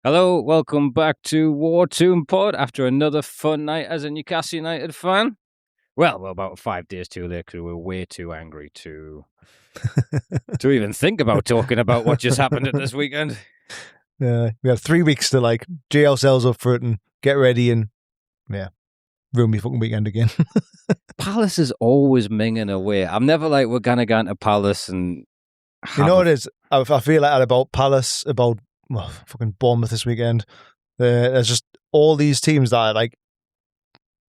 Hello, welcome back to War Tomb Pod after another fun night as a Newcastle United fan. Well, we're about 5 days too late because we're way too angry to even think about talking about what just happened at this weekend. We have 3 weeks to G ourselves up for it and get ready and ruin me fucking weekend again. Palace is always minging away. I'm never like, we're going to go into Palace and... You know what it is? I feel like that about Palace, about fucking Bournemouth this weekend. There's just all these teams that are like,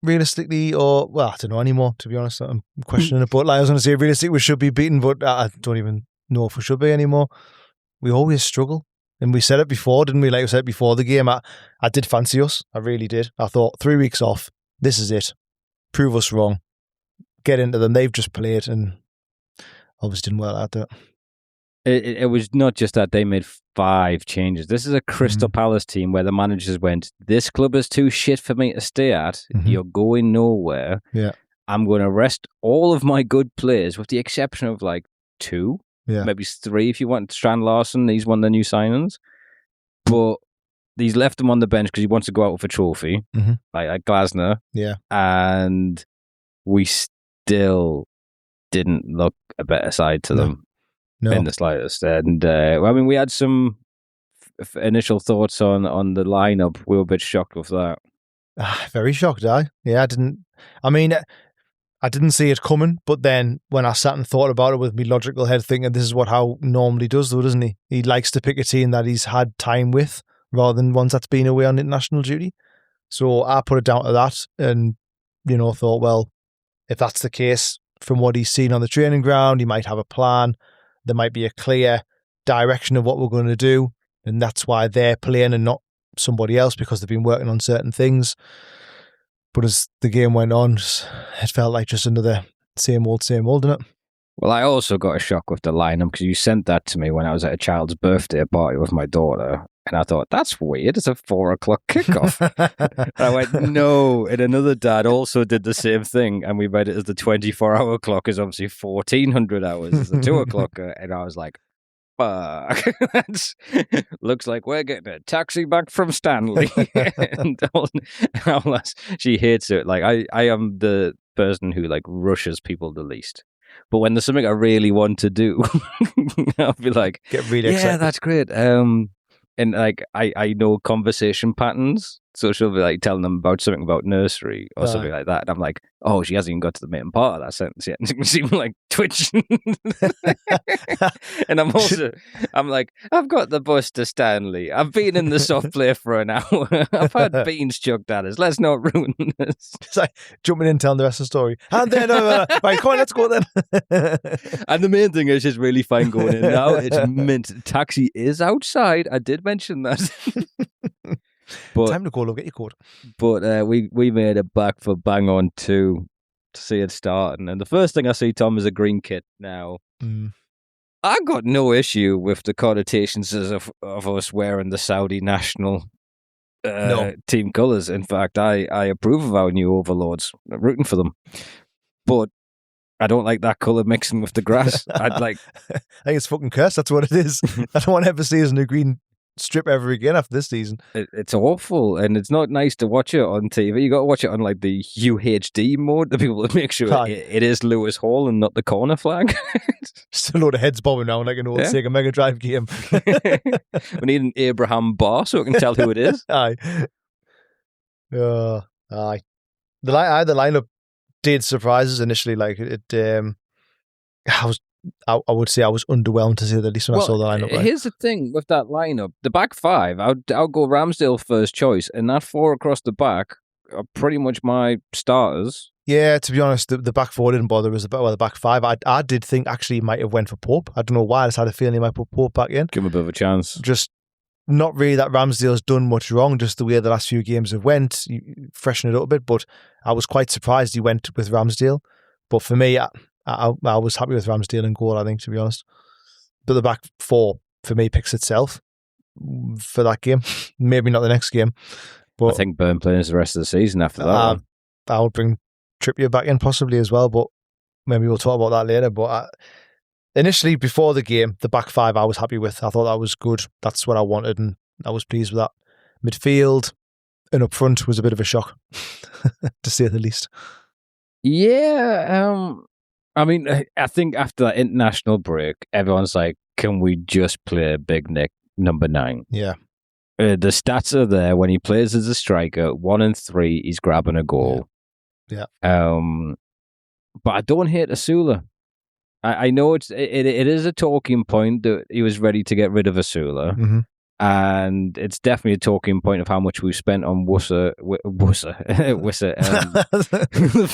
realistically, I don't know anymore, to be honest. I'm questioning it. But I was going to say, realistically, we should be beaten, but I don't even know if we should be anymore. We always struggle. And we said it before, didn't we? Like we said before the game, I did fancy us. I really did. I thought 3 weeks off, this is it. Prove us wrong. Get into them. They've just played and obviously didn't work out, did it? It was not just that they made 5 changes. This is a Crystal Palace team where the managers went, this club is too shit for me to stay at. You're going nowhere. Yeah. I'm going to rest all of my good players with the exception of like 2, maybe 3 if you want. Strand Larson, he's one of the new signings. But he's left him on the bench because he wants to go out with a trophy, like Glasner. Yeah. And we still didn't look a better side to them. No. In the slightest. And we had some initial thoughts on the lineup. We were a bit shocked with that. Very shocked, I didn't see it coming, but then when I sat and thought about it with my logical head thinking this is what Howe normally does though, doesn't he? He likes to pick a team that he's had time with rather than ones that's been away on international duty. So I put it down to that and, thought, well, if that's the case from what he's seen on the training ground, he might have a plan. There might be a clear direction of what we're going to do. And that's why they're playing and not somebody else because they've been working on certain things. But as the game went on, it felt like just another same old, didn't it? Well, I also got a shock with the lineup because you sent that to me when I was at a child's birthday party with my daughter. And I thought, that's weird. It's a 4 o'clock kickoff. And I went, no. And another dad also did the same thing. And we read it as the 24-hour clock is obviously 1400 hours. It's a 2 o'clock. And I was like, fuck. Looks like we're getting a taxi back from Stanley. and she hates it. Like, I am the person who like rushes people the least. But when there's something I really want to do, I'll be like, get really excited. Yeah, that's great. And like I know conversation patterns, so she'll be like telling them about something about nursery or something like that, and I'm like, oh, she hasn't even got to the main part of that sentence yet. And you can see me like twitching, and I'm like, I've got the bus to Stanley. I've been in the soft play for an hour. I've had beans chucked at us. Let's not ruin this. It's like jumping in, telling the rest of the story, and then right, come on, let's go then. And the main thing is just really fine going in now. It's mint. Taxi is outside. I did mention that. But, time to go, love, get your coat. But we made it back for bang on 2 to see it starting. And the first thing I see, Tom, is a green kit now. I got no issue with the connotations of us wearing the Saudi national team colours. In fact, I approve of our new overlords. I'm rooting for them. But I don't like that colour mixing with the grass. I think it's fucking cursed. That's what it is. I don't want to ever see us in a green strip ever again after this season. It's awful, and it's not nice to watch it on TV. You got to watch it on like the UHD mode to be able to make sure it is Lewis Hall and not the corner flag. Just a load of heads bobbing around like an old Sega Mega Drive game. We need an Abraham bar so we can tell who it is. Aye. Aye. The lineup did surprise us initially. Like I would say I was underwhelmed to say the least when I saw the lineup. Right? Here's the thing with that lineup: the back 5, I'll go Ramsdale first choice, and that 4 across the back are pretty much my starters. Yeah, to be honest, the back 4 didn't bother us. The back 5, I did think actually he might have went for Pope. I don't know why. I just had a feeling he might put Pope back in. Give him a bit of a chance. Just not really that Ramsdale's done much wrong. Just the way the last few games have went, freshen it up a bit. But I was quite surprised he went with Ramsdale. But for me, I was happy with Ramsdale in goal, I think, to be honest. But the back 4, for me, picks itself for that game. Maybe not the next game. But I think Burn plays the rest of the season after that. I would bring Trippier back in possibly as well, but maybe we'll talk about that later. But initially, before the game, the back 5 I was happy with. I thought that was good. That's what I wanted, and I was pleased with that. Midfield and up front was a bit of a shock, to say the least. Yeah, I mean, I think after that international break, everyone's like, can we just play Big Nick number 9? Yeah. The stats are there. When he plays as a striker, 1 in 3, he's grabbing a goal. Yeah. But I don't hate Asula. I know it is a talking point that he was ready to get rid of Asula. Mm-hmm. And it's definitely a talking point of how much we've spent on Wusser,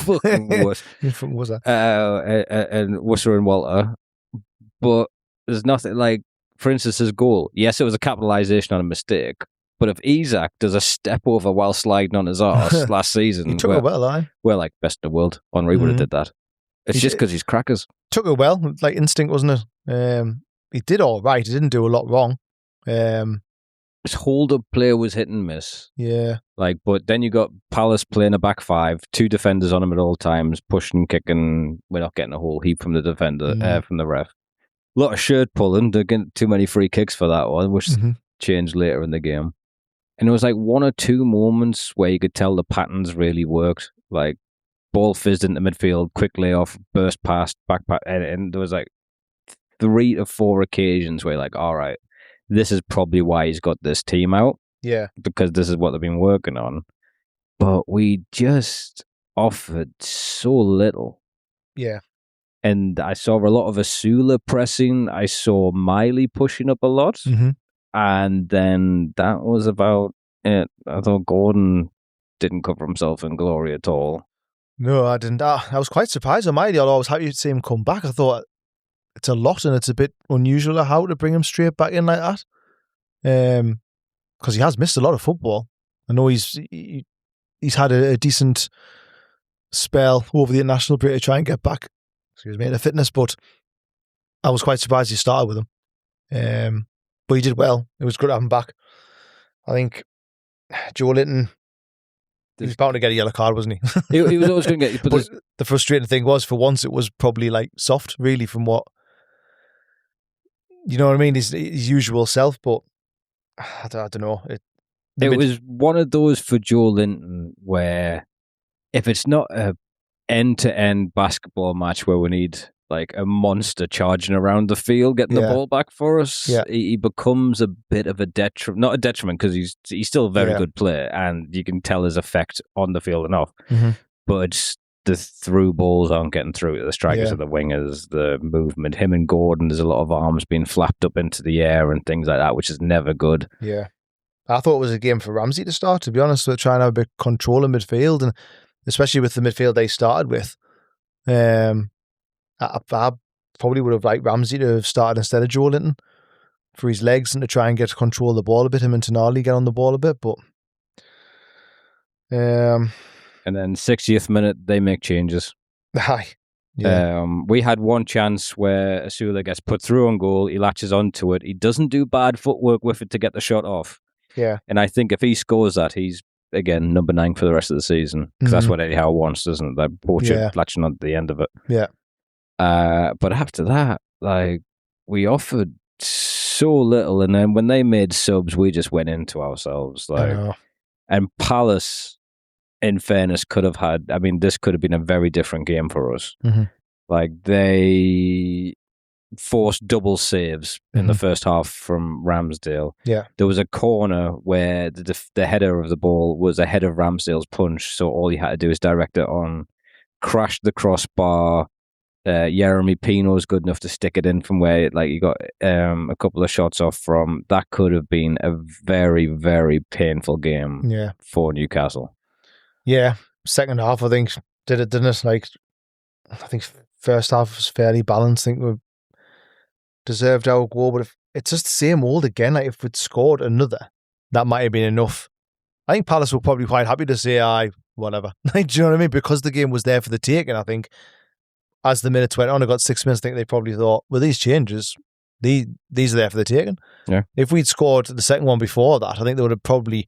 fucking Wuss, and Wusser and Walter. But there's nothing like, for instance, his goal. Yes, it was a capitalisation on a mistake. But if Isaac does a step over while sliding on his arse last season, he took it well, we're like best in the world. Henri would have did that. It's just because he's crackers. Took it well, like instinct, wasn't it? He did all right. He didn't do a lot wrong. His hold-up play was hit and miss. Yeah. But then you got Palace playing a back 5, 2 defenders on him at all times, pushing, kicking. We're not getting a whole heap from the defender, from the ref. A lot of shirt pulling. They're getting too many free kicks for that one, which changed later in the game. And it was like 1 or 2 moments where you could tell the patterns really worked. Like, ball fizzed into midfield, quick layoff, burst past, back, and there was like 3 to 4 occasions where you're like, all right, this is probably why he's got this team out. Yeah. Because this is what they've been working on. But we just offered so little. Yeah. And I saw a lot of Asula pressing. I saw Miley pushing up a lot. Mm-hmm. And then that was about it. I thought Gordon didn't cover himself in glory at all. No, I didn't. I was quite surprised on Miley, although I was happy to see him come back. I thought it's a lot and it's a bit unusual how to bring him straight back in like that. Because he has missed a lot of football. I know he's had a decent spell over the international break to try and get back, to fitness, but I was quite surprised he started with him. But he did well. It was good to have him back. I think Joe Linton, he was bound to get a yellow card, wasn't he? He was always going to get. But the frustrating thing was, for once, it was probably like soft, really, from what, you know what I mean, his usual self. But I don't know. It was one of those for Joe Linton where if it's not a end-to-end basketball match where we need like a monster charging around the field, getting the ball back for us, he becomes a bit of a detriment. Not a detriment because he's still a very good player and you can tell his effect on the field and off. Mm-hmm. But it's the through balls aren't getting through to the strikers or the wingers, the movement. Him and Gordon, there's a lot of arms being flapped up into the air and things like that, which is never good. Yeah. I thought it was a game for Ramsey to start, to be honest, with trying to have a bit of control in midfield, and especially with the midfield they started with. I probably would have liked Ramsey to have started instead of Joe Linton for his legs and to try and get control of the ball a bit. Him and Tonali get on the ball a bit, but and then 60th minute they make changes. Aye. Yeah. We had one chance where Asula gets put through on goal. He latches onto it. He doesn't do bad footwork with it to get the shot off. Yeah. And I think if he scores that, he's again number 9 for the rest of the season because that's what Eddie Howe wants, doesn't it? That portrait latching on the end of it. Yeah. But after that, like, we offered so little, and then when they made subs, we just went into ourselves. Like, and Palace, in fairness, could have had. I mean, this could have been a very different game for us. Mm-hmm. Like, they forced double saves in the first half from Ramsdale. Yeah, there was a corner where the header of the ball was ahead of Ramsdale's punch, so all you had to do is direct it on, crashed the crossbar. Jeremy Pino's good enough to stick it in from where, like, you got a couple of shots off from. That could have been a very, very painful game for Newcastle. Yeah, second half I think didn't it? Like, I think first half was fairly balanced. I think we deserved our goal, but if it's just the same old again. Like, if we'd scored another, that might have been enough. I think Palace were probably quite happy to say, "Aye, whatever." Like, do you know what I mean? Because the game was there for the taking. I think as the minutes went on, I got 6 minutes. I think they probably thought, well, these changes, these are there for the taking. Yeah. If we'd scored the second one before that, I think they would have probably,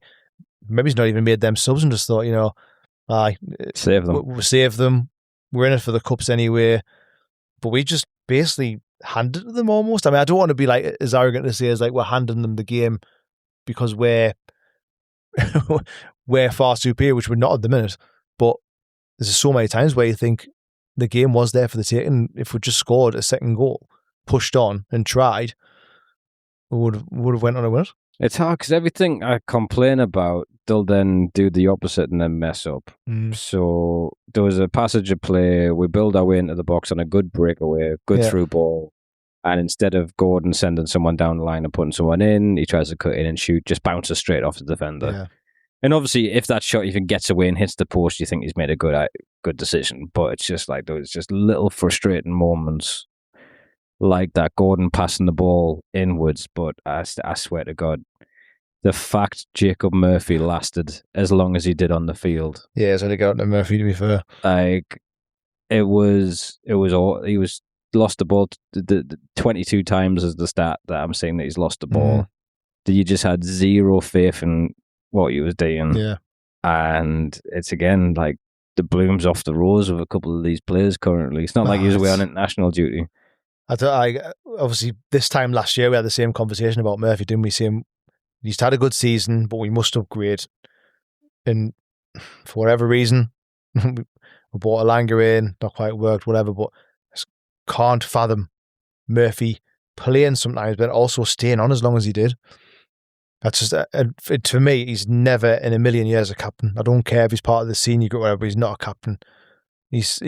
maybe not even made them subs and just thought, you know, aye, save them. We'll save them. We're in it for the cups anyway. But we just basically handed to them almost. I mean, I don't want to be like as arrogant to say as like we're handing them the game because we're we're far superior, which we're not at the minute. But there's so many times where you think the game was there for the taking. If we just scored a second goal, pushed on and tried, we would have went on a win. It's hard because everything I complain about, they'll then do the opposite and then mess up. So there was a passage of play, we build our way into the box on a good breakaway, good through ball, and instead of Gordon sending someone down the line and putting someone in, he tries to cut in and shoot, just bounces straight off the defender. Yeah. And obviously, if that shot even gets away and hits the post, you think he's made a good decision. But it's just like those just little frustrating moments like that, Gordon passing the ball inwards. But I swear to God, the fact Jacob Murphy lasted as long as he did on the field. Yeah, it's only got to Murphy, to be fair. Like, he was lost the ball 22 times as the stat that I'm saying that he's lost the ball. That you just had zero faith in what he was doing. Yeah. And it's again like the blooms off the rose with a couple of these players currently. It's not like he was away on international duty. Obviously, this time last year we had the same conversation about Murphy, didn't we? Saying he's had a good season, but we must upgrade. And for whatever reason, we bought Alanga in, not quite worked, whatever. But I just can't fathom Murphy playing sometimes, but also staying on as long as he did. That's just, to me, he's never in a million years a captain. I don't care if he's part of the senior group or whatever, he's not a captain. He's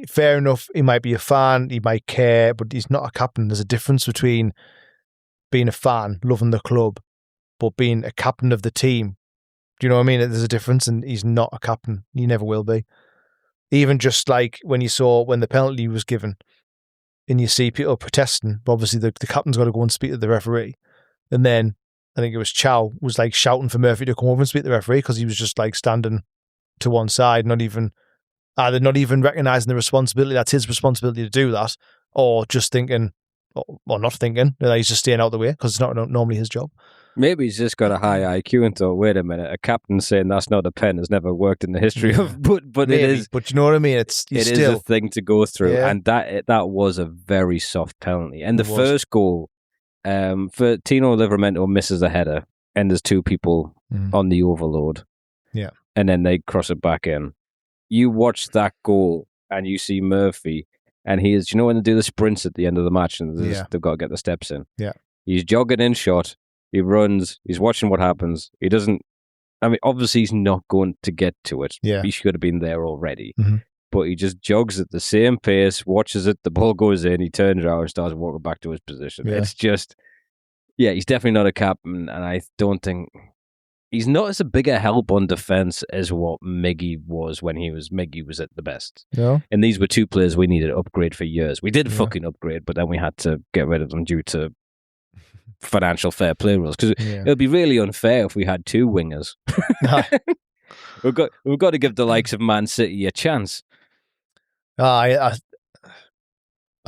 fair enough, he might be a fan, he might care, but he's not a captain. There's a difference between being a fan, loving the club, but being a captain of the team. Do you know what I mean? There's a difference, and he's not a captain. He never will be. Even just like when the penalty was given, and you see people protesting, but obviously the captain's got to go and speak to the referee. And then I think it was Chow was like shouting for Murphy to come over and speak to the referee because he was just like standing to one side, not even recognising the responsibility. That's his responsibility to do that, or just thinking, or not thinking that he's just staying out of the way because it's not normally his job. Maybe he's just got a high IQ and thought, wait a minute, a captain saying that's not a pen has never worked in the history of, but maybe, it is. But you know what I mean? It is a thing to go through, and that was a very soft penalty. And the first goal, for Tino Livramento misses a header, and there's two people on the overload. Yeah, and then they cross it back in. You watch that goal, and you see Murphy, and he is, when they do the sprints at the end of the match, and they've got to get the steps in. Yeah, he's jogging in shot. He runs. He's watching what happens. He doesn't. I mean, obviously, he's not going to get to it. Yeah, he should have been there already. But he just jogs at the same pace, watches it. The ball goes in. He turns around and starts walking back to his position. Yeah. It's just, he's definitely not a captain, and I don't think he's not as a bigger help on defense as what Miggy was when Miggy was at the best. No, and these were two players we needed to upgrade for years. We did fucking upgrade, but then we had to get rid of them due to financial fair play rules, because it would be really unfair if we had two wingers. we've got to give the likes of Man City a chance. I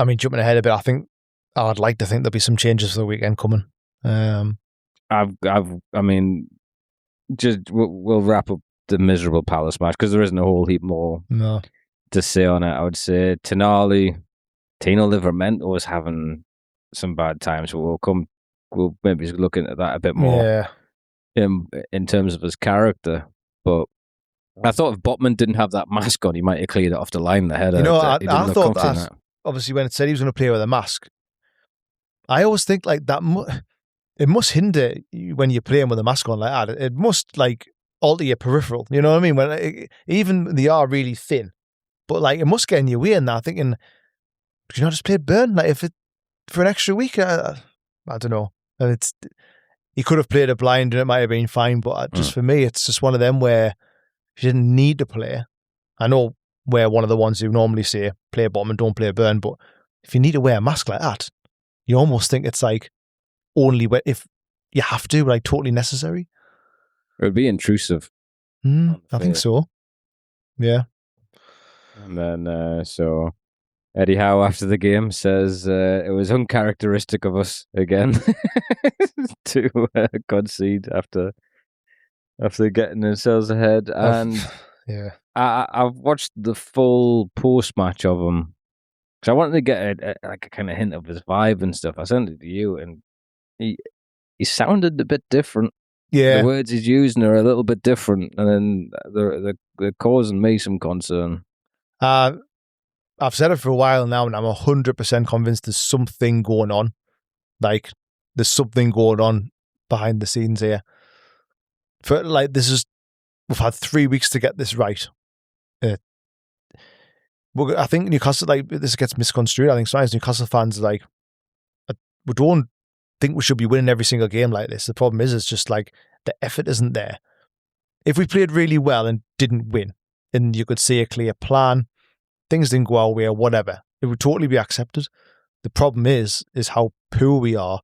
mean, jumping ahead a bit, I think I'd like to think there'll be some changes for the weekend coming. I mean, just we'll wrap up the miserable Palace match because there isn't a whole heap more to say on it. I would say Tino Livramento is having some bad times, but we'll maybe look into that a bit more in terms of his character. But I thought if Botman didn't have that mask on, he might have cleared it off the line. The header. I thought that obviously when it said he was going to play with a mask, I always think like that. It must hinder you when you're playing with a mask on like that. It must like alter your peripheral. You know what I mean? When even they are really thin, but like it must get in your way. And I'm thinking, could you not just play Burn like for an extra week? I don't know. And he could have played a blind and it might have been fine, but just for me, it's just one of them where if you didn't need to play, I know we're one of the ones who normally say play Bottom and don't play Burn, but if you need to wear a mask like that, you almost think it's like only if you have to, like totally necessary. It would be intrusive. I think so. Yeah. And then, so Eddie Howe after the game says it was uncharacteristic of us again to concede after getting ourselves ahead. And I've watched the full post-match of him because I wanted to get a kind of hint of his vibe and stuff. I sent it to you, and he sounded a bit different. Yeah. The words he's using are a little bit different, and then they're causing me some concern. I've said it for a while now, and I'm 100% convinced there's something going on. Like, there's something going on behind the scenes here. For like, we've had 3 weeks to get this right. I think Newcastle, like, this gets misconstrued. I think sometimes Newcastle fans are like, we don't think we should be winning every single game like this. The problem is, it's just like the effort isn't there. If we played really well and didn't win, and you could see a clear plan, things didn't go our way or whatever, it would totally be accepted. The problem is how poor we are,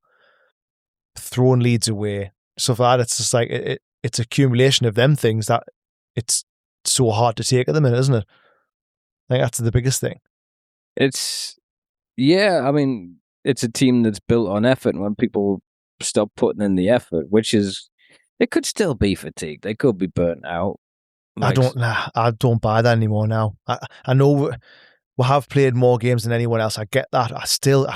throwing leads away, stuff like that. It's just like it's accumulation of them things that it's so hard to take at the minute, isn't it? I think that's the biggest thing. I mean, it's a team that's built on effort, and when people stop putting in the effort, which is, they could still be fatigued. They could be burnt out. I don't buy that anymore now. I know we have played more games than anyone else. I get that. I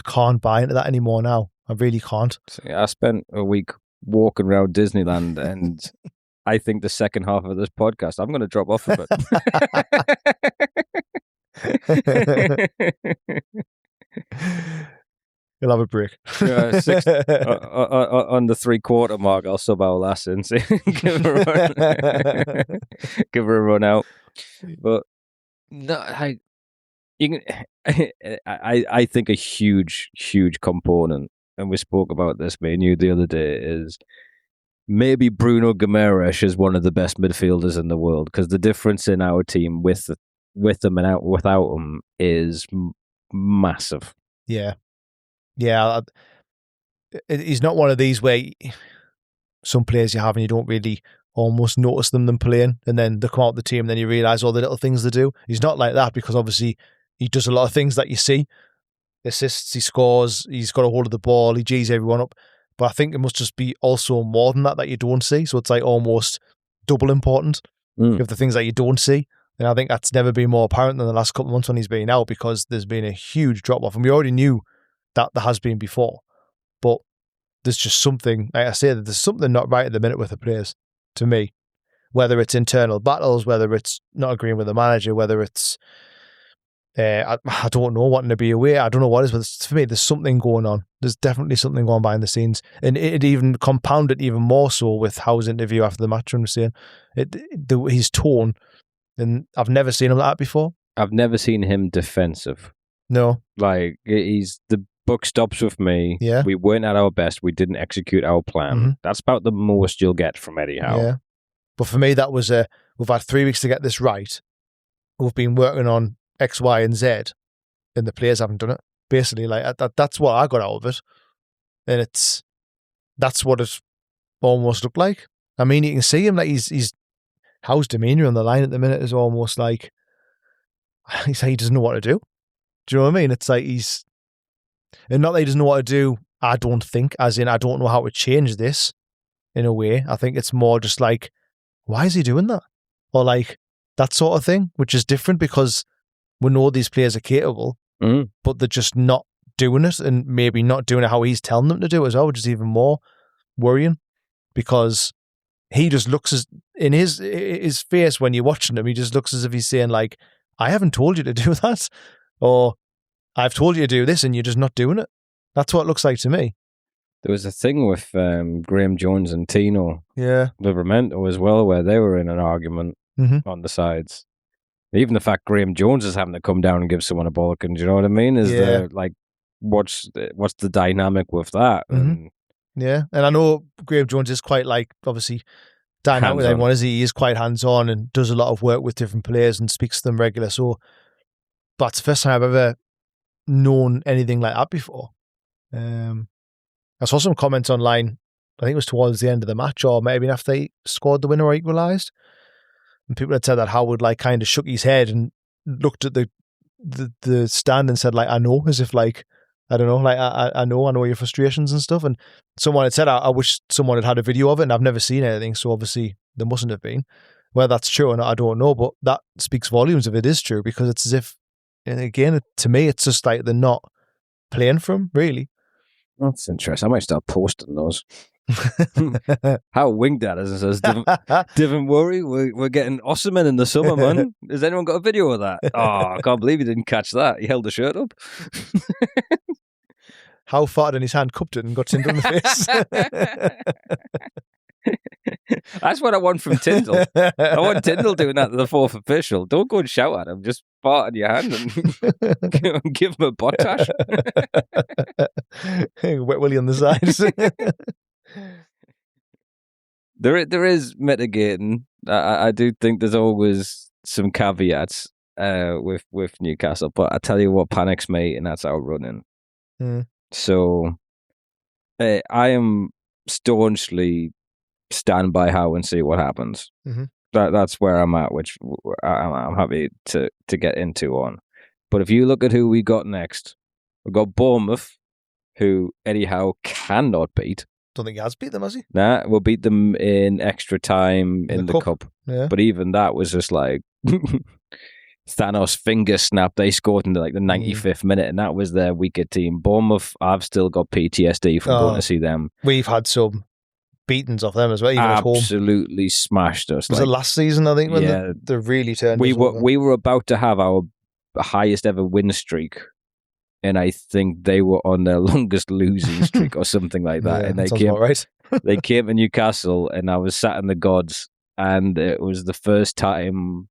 can't buy into that anymore now. I really can't. I spent a week walking around Disneyland, and I think the second half of this podcast, I'm going to drop off of it. You'll have a break. On the 3/4 mark, I'll sub our lass in, so give her a run out. But no, I think a huge component, and we spoke about this, me and you, the other day, is maybe Bruno Guimaraes is one of the best midfielders in the world, because the difference in our team with them and without them is massive. Yeah. He's not one of these where some players you have and you don't really almost notice them playing, and then they come out the team and then you realise all the little things they do. He's not like that, because obviously he does a lot of things that you see. Assists, he scores, he's got a hold of the ball, he G's everyone up. But I think it must just be also more than that you don't see. So it's like almost double important. You have the things that you don't see. And I think that's never been more apparent than the last couple of months when he's been out, because there's been a huge drop off. And we already knew that there has been before. But there's just something, like I say, there's something not right at the minute with the players, to me. Whether it's internal battles, whether it's not agreeing with the manager, whether it's, I don't know, wanting to be away. I don't know what it is, but for me, there's something going on. There's definitely something going on behind the scenes. And it even compounded even more so with Howe's interview after the match, when he was saying his tone. And I've never seen him like that before. I've never seen him defensive. No. Like, the buck stops with me. Yeah. We weren't at our best. We didn't execute our plan. Mm-hmm. That's about the most you'll get from Eddie Howe. Yeah. But for me, that was we've had 3 weeks to get this right. We've been working on X, Y, and Z, and the players haven't done it. Basically, like that's what I got out of it. And that's what it almost looked like. I mean, you can see him, like he's Howe's demeanour on the line at the minute is almost like he doesn't know what to do. Do you know what I mean? It's like and not that he doesn't know what to do, I don't think, as in I don't know how to change this in a way. I think it's more just like, why is he doing that? Or like that sort of thing, which is different, because we know these players are capable, but they're just not doing it, and maybe not doing it how he's telling them to do it as well, which is even more worrying, because he just looks as, in his face when you're watching him, he just looks as if he's saying like, I haven't told you to do that, or I've told you to do this and you're just not doing it. That's what it looks like to me. There was a thing with Graham Jones and Tino Livramento as well, where they were in an argument on the sides. Even the fact Graham Jones is having to come down and give someone a bollocking, do you know what I mean? Is there, like, what's the dynamic with that? And I know Graham Jones is quite, like, obviously dynamic with everyone, is he? He is quite hands-on and does a lot of work with different players and speaks to them regular. So, but it's the first time I've ever known anything like that before. I saw some comments online, I think it was towards the end of the match, or maybe after they scored the winner or equalised, and people had said that Howard like kind of shook his head and looked at the stand and said like, I know, as if like, I don't know, like I know your frustrations and stuff. And someone had said, I wish someone had a video of it, and I've never seen anything, so obviously there mustn't have been. Whether that's true or not, I don't know, but that speaks volumes if it is true, because it's as if, and again, to me, it's just like they're not playing for him, really. That's interesting. I might start posting those. How winged that is. And says, "Don't worry, we're getting Osserman in the summer, man. Has anyone got a video of that? Oh, I can't believe he didn't catch that. He held the shirt up." How far in his hand cupped it and got Tyndall in the face. That's what I want from Tyndall. I want Tyndall doing that to the fourth official. Don't go and shout at him. Just fart in your hand and give him a potash. Wet Willie on the side. There is mitigating. I do think there's always some caveats with Newcastle, but I tell you what panics me, and that's outrunning. So I am staunchly stand by Howe and see what happens. That's where I'm at, which I'm happy to get into on. But if you look at who we got next, we've got Bournemouth, who Eddie Howe cannot beat. Don't think he has beat them, has he? Nah, we'll beat them in extra time in the cup. Yeah. But even that was just like Thanos finger snap. They scored in the 95th minute, and that was their weaker team. Bournemouth, I've still got PTSD from going to see them. We've had some beatings off them as well, even at home. Absolutely smashed us. Was it last season, I think, when they really turned us over? We were about to have our highest ever win streak, and I think they were on their longest losing streak or something like that. Yeah, and they came to Newcastle, and I was sat in the gods, and it was the first time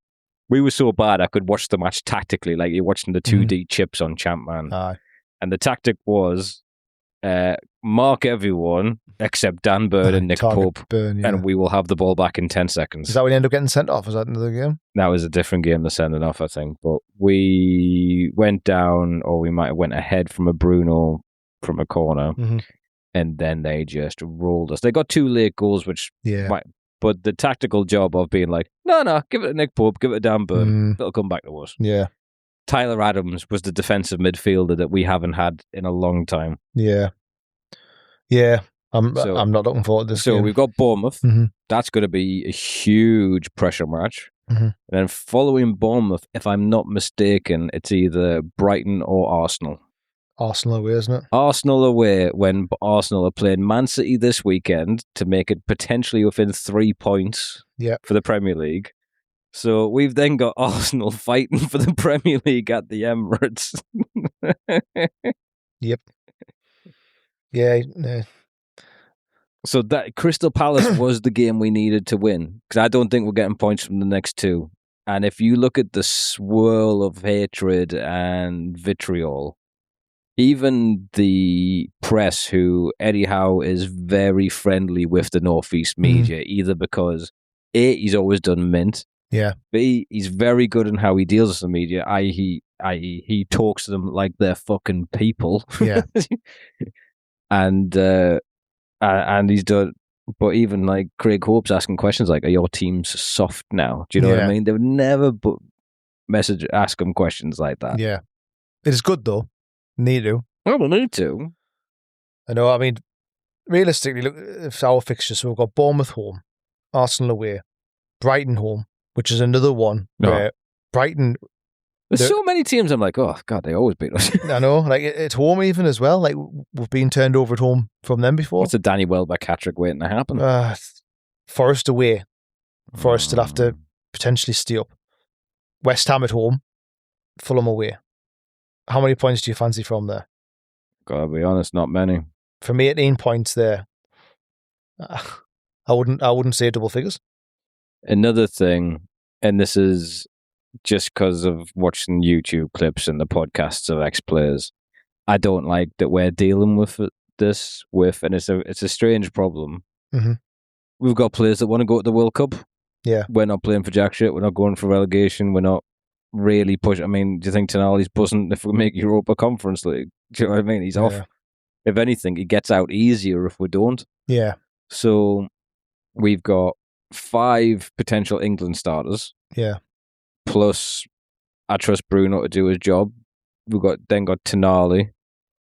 we were so bad I could watch the match tactically, like you're watching the 2D chips on Champman. Aye. And the tactic was mark everyone except Dan Bird and Nick Pope, and we will have the ball back in 10 seconds. Is that when you end up getting sent off? Is that another game? That was a different game than sending off, I think. But we went down, or we might have went ahead from a Bruno from a corner, and then they just rolled us. They got 2 late goals, which but the tactical job of being like, no, give it to Nick Pope, give it to Dan Burn, it'll come back to us. Yeah. Tyler Adams was the defensive midfielder that we haven't had in a long time. Yeah. I'm not looking forward to this game. So we've got Bournemouth. That's going to be a huge pressure match. And then following Bournemouth, if I'm not mistaken, it's either Brighton or Arsenal. Arsenal away, isn't it? Arsenal away, when Arsenal are playing Man City this weekend to make it potentially within 3 points for the Premier League. So we've then got Arsenal fighting for the Premier League at the Emirates. Yep. Yeah. So that Crystal Palace was the game we needed to win, because I don't think we're getting points from the next 2. And if you look at the swirl of hatred and vitriol, even the press, who Eddie Howe is very friendly with the Northeast media, either because A, he's always done mint, B, he's very good in how he deals with the media, i.e. he talks to them like they're fucking people. Yeah. and he's done, but even like Craig Hope's asking questions like, are your teams soft now? Do you know what I mean? They would never ask him questions like that. Yeah. It is good though. Need to. Well, we need to. I know, I mean, realistically, look, it's our fixtures. So we've got Bournemouth home, Arsenal away, Brighton home, which is another one where Brighton... There's so many teams I'm like, oh, God, they always beat us. I know, like it's home even as well. Like we've been turned over at home from them before. What's a Danny Welbeck hat-trick waiting to happen? Forest away. Forest will have to potentially stay up. West Ham at home, Fulham away. How many points do you fancy from there? Gotta be honest, not many. For me, 18 points there. I wouldn't say double figures. Another thing, and this is just because of watching YouTube clips and the podcasts of ex-players, I don't like that we're dealing with this and it's a strange problem. We've got players that want to go to the World Cup. Yeah. We're not playing for jack shit. We're not going for relegation. We're not really pushing. I mean, do you think Tonali's buzzing if we make Europa Conference League? Do you know what I mean? He's off. If anything, he gets out easier if we don't. Yeah. So we've got 5 potential England starters. Yeah. Plus, I trust Bruno to do his job. We've got Tonali.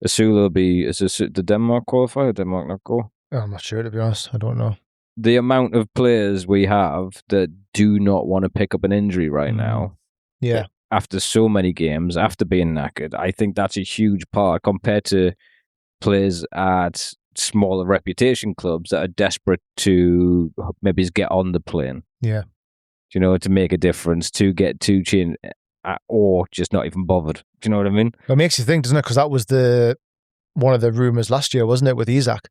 Asula will be... Did Denmark qualify or Denmark not go? I'm not sure, to be honest. I don't know. The amount of players we have that do not want to pick up an injury right now. Yeah. After so many games, after being knackered, I think that's a huge part compared to players at smaller reputation clubs that are desperate to maybe get on the plane. Yeah. You know, to make a difference, to get to chin, or just not even bothered. Do you know what I mean? It makes you think, doesn't it? Because that was one of the rumours last year, wasn't it, with Isak?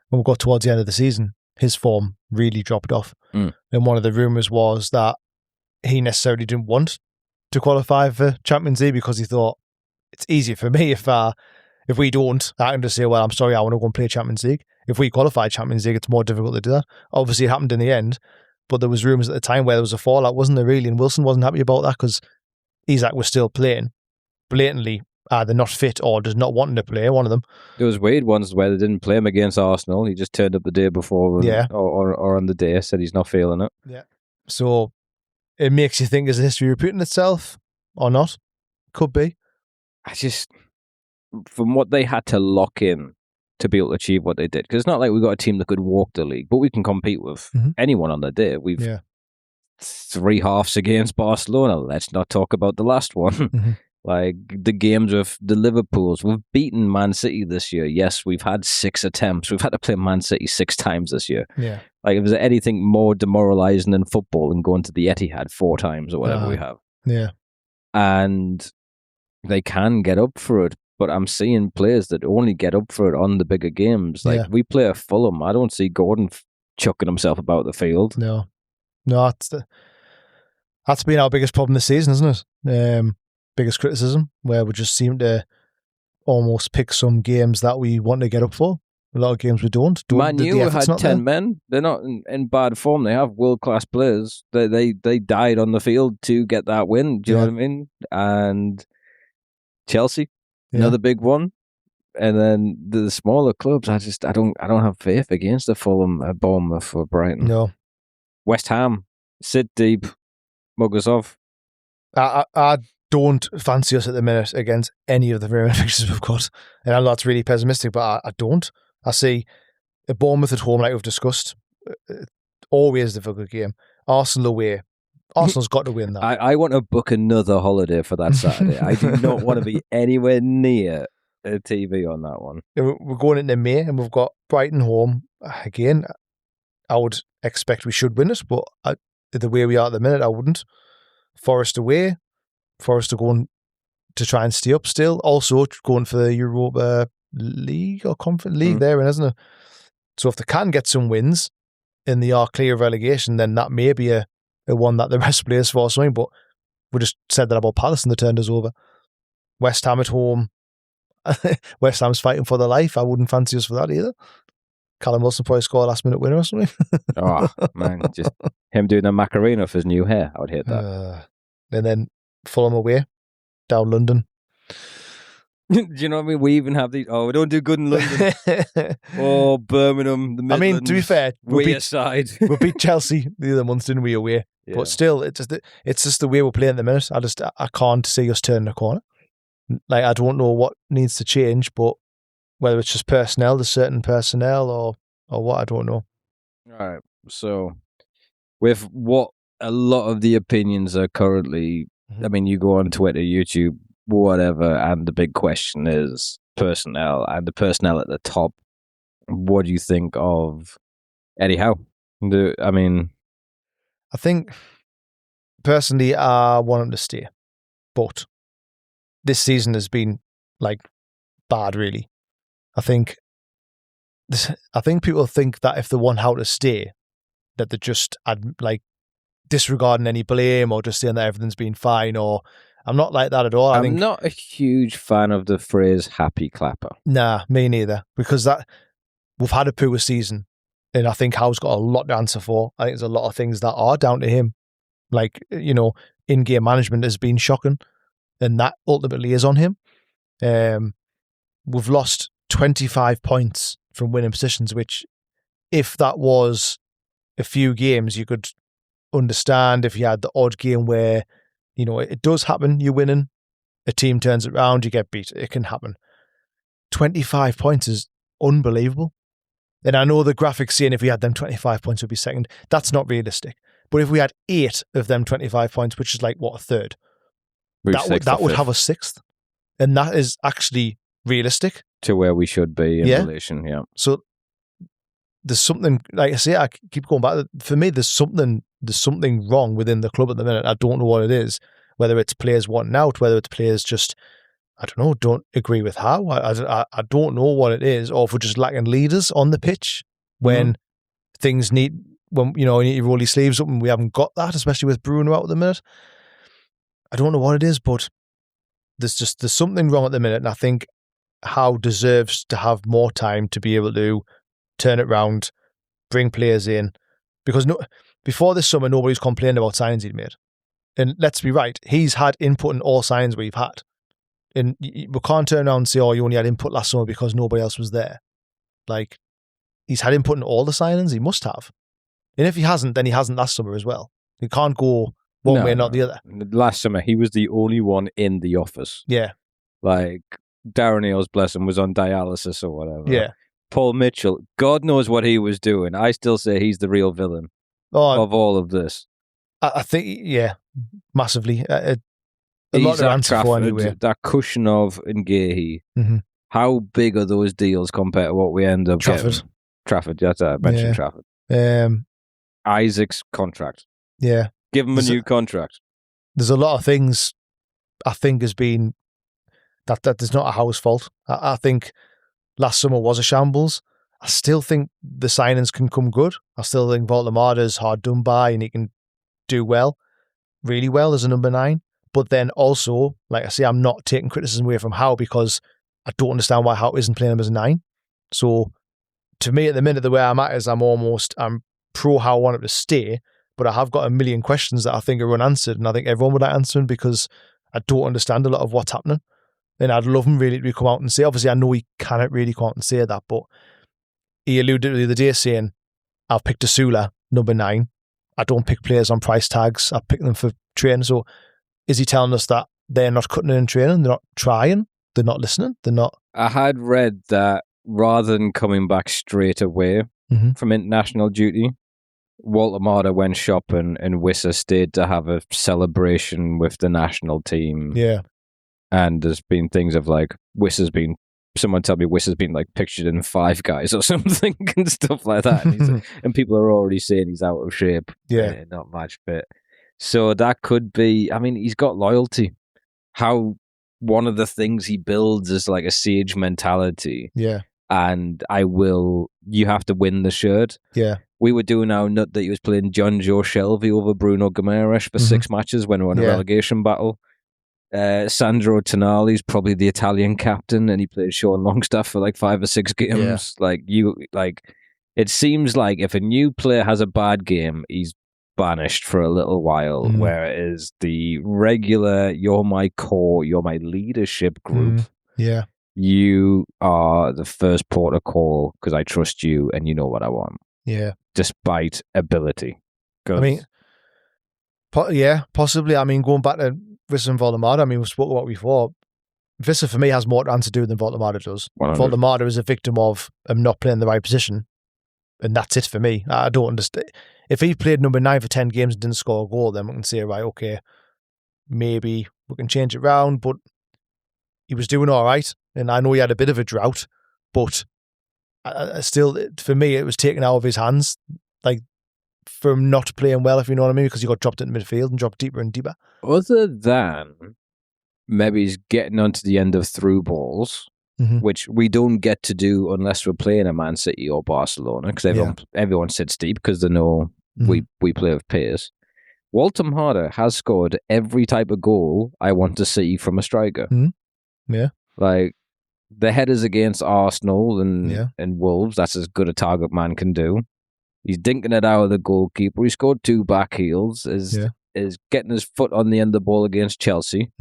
When we got towards the end of the season, his form really dropped off. And one of the rumours was that he necessarily didn't want to qualify for Champions League because he thought, it's easier for me if we don't, I can just say, well, I'm sorry, I want to go and play Champions League. If we qualify Champions League, it's more difficult to do that. Obviously, it happened in the end, but there was rumours at the time where there was a fallout, wasn't there, really? And Wilson wasn't happy about that because Isak was still playing, blatantly either not fit or just not wanting to play, one of them. There was weird ones where they didn't play him against Arsenal. He just turned up the day before or on the day, said he's not feeling it. Yeah. So it makes you think, is the history repeating itself or not? Could be. I just, from what they had to lock in to be able to achieve what they did, because it's not like we got a team that could walk the league, but we can compete with anyone on the day. We've 3 halves against Barcelona. Let's not talk about the last one. Like the games with the Liverpools, we've beaten Man City this year. Yes, we've had 6 attempts. We've had to play Man City 6 times this year. Yeah. Like, if there's anything more demoralizing than football than going to the Etihad 4 times or whatever we have. Yeah. And they can get up for it, but I'm seeing players that only get up for it on the bigger games. Like, we play at Fulham. I don't see Gordon chucking himself about the field. No, that's been our biggest problem this season, isn't it? Biggest criticism, where we just seem to almost pick some games that we want to get up for. A lot of games we don't. Man U had 10 men. They're not in bad form. They have world-class players. They died on the field to get that win. Do you know what I mean? And Chelsea, another big one. And then the smaller clubs, I don't have faith against the Fulham, Bournemouth, or Brighton. No. West Ham, sit deep, mug us off. I don't fancy us at the minute against any of the remaining fixtures we've got. And I know that's really pessimistic, but I don't. I see a Bournemouth at home, like we've discussed, always a difficult game. Arsenal away. Arsenal's got to win that. I want to book another holiday for that Saturday. I do not want to be anywhere near a TV on that one. We're going into May and we've got Brighton home. Again, I would expect we should win it, but the way we are at the minute, I wouldn't. Forest away. Forest are going to try and stay up still. Also going for the Europa League or Conference League there, isn't it? So if they can get some wins and they are clear of relegation, then that may be a one that the rest plays for something. But we just said that about Palace and they turned us over. West Ham at home. West Ham's fighting for their life. I wouldn't fancy us for that either. Callum Wilson probably score a last minute winner or something. Oh, man. Just him doing a Macarena for his new hair. I would hate that. And then Fulham away, down London. Do you know what I mean? We even have these. Oh, we don't do good in London. Oh, Birmingham, the Midlands. I mean, to be fair, we beat Chelsea the other month, didn't we, away? Yeah. But still, it's just the way we're playing at the minute. I can't see us turning a corner. Like, I don't know what needs to change, but whether it's just personnel, the certain personnel, or what, I don't know. All right. So, with what a lot of the opinions are currently, I mean, you go on Twitter, YouTube, whatever, and the big question is personnel, and the personnel at the top. What do you think of Eddie Howe? I think personally, I want him to stay, but this season has been bad, really. I think people think that if they want Howe to stay, that they're just disregarding any blame or just saying that everything's been fine. Or I'm not like that at all. I'm not a huge fan of the phrase "happy clapper." Nah, me neither. Because we've had a poor season, and I think Howe's got a lot to answer for. I think there's a lot of things that are down to him. In-game management has been shocking, and that ultimately is on him. We've lost 25 points from winning positions, which, if that was a few games, you could understand. If you had the odd game where, it does happen, you're winning, a team turns it around, you get beat. It can happen. 25 points is unbelievable. And I know the graphics saying if we had them 25 points, we'd be second. That's not realistic. But if we had 8 of them 25 points, which is a third, that would have us 6th. And that is actually realistic. to where we should be in Yeah. relation. Yeah. So there's something, like I say, I keep going back. For me, there's something wrong within the club at the minute. I don't know what it is. Whether it's players wanting out, whether it's players just, I don't know, don't agree with how. I don't know what it is, or if we're just lacking leaders on the pitch when things need, when you need to roll your sleeves up, and we haven't got that, especially with Bruno out at the minute. I don't know what it is, but there's something wrong at the minute, and I think Howe deserves to have more time to be able to turn it round, bring players in, because before this summer nobody's complained about signings he'd made, and let's be right, he's had input in all signings we've had, and we can't turn around and say, oh, you only had input last summer because nobody else was there. Like, he's had input in all the signings, he must have, and if he hasn't, then he hasn't last summer as well. He can't go one way and not the other. Last summer he was the only one in the office. Yeah, like Darren Eales, bless him, was on dialysis or whatever. Yeah. Paul Mitchell, God knows what he was doing. I still say he's the real villain of all of this. I think, yeah, massively. A lot to answer for anyway. That cushion of Ngaihi. Mm-hmm. How big are those deals compared to what we end up getting? Trafford, that's I mentioned Trafford. Isaac's contract. Yeah. Give him a new contract. There's a lot of things I think has been that is not a Howe's fault. I think last summer was a shambles. I still think the signings can come good. I still think Voltemada's hard done by and he can do well, really well as a number 9. But then also, like I say, I'm not taking criticism away from Howe because I don't understand why Howe isn't playing him as a 9. So to me at the minute, the way I'm at is I'm pro Howe, want him to stay, but I have got a million questions that I think are unanswered, and I think everyone would like answering because I don't understand a lot of what's happening. And I'd love him really to come out and say, obviously I know he cannot really come out and say that, but he alluded to the other day saying, I've picked a Sula, number 9. I don't pick players on price tags. I pick them for training. So is he telling us that they're not cutting it in training? They're not trying? They're not listening? They're not? I had read that rather than coming back straight away from international duty, Voltemada went shopping and Wissa stayed to have a celebration with the national team. Yeah. And there's been things of like, someone tell me Wissa's been like pictured in Five Guys or something and stuff like that. And people are already saying he's out of shape. Yeah. Not much fit. So that could be, I mean, he's got loyalty. How one of the things he builds is like a sage mentality. Yeah. And you have to win the shirt. Yeah. We were doing our nut that he was playing John Joe Shelby over Bruno Guimaraes for 6 matches when we were in a relegation battle. Sandro Tonali's probably the Italian captain, and he played Sean Longstaff for like 5 or 6 games. Yeah. It seems like if a new player has a bad game, he's banished for a little while. Whereas the regular, you're my core, you're my leadership group. Yeah, you are the first port of call because I trust you, and you know what I want. Yeah, despite ability. I mean, possibly. I mean, going back to Vissa and Voltemada, I mean, we spoke about it before. Vissa, for me, has more to do than Voltemada does. 100. Voltemada is a victim of him not playing the right position, and that's it for me. I don't understand. If he played number 9 for 10 games and didn't score a goal, then we can say, right, okay, maybe we can change it around, but he was doing all right, and I know he had a bit of a drought, but still, for me, it was taken out of his hands, like, from not playing well, if you know what I mean, because he got dropped into midfield and dropped deeper and deeper. Other than maybe he's getting onto the end of through balls, which we don't get to do unless we're playing a Man City or Barcelona, because everyone sits deep because they know we play with pace. Voltemada has scored every type of goal I want to see from a striker. Yeah. Like, the headers against Arsenal and Wolves, that's as good a target man can do. He's dinking it out of the goalkeeper. He scored 2 back heels. Is getting his foot on the end of the ball against Chelsea.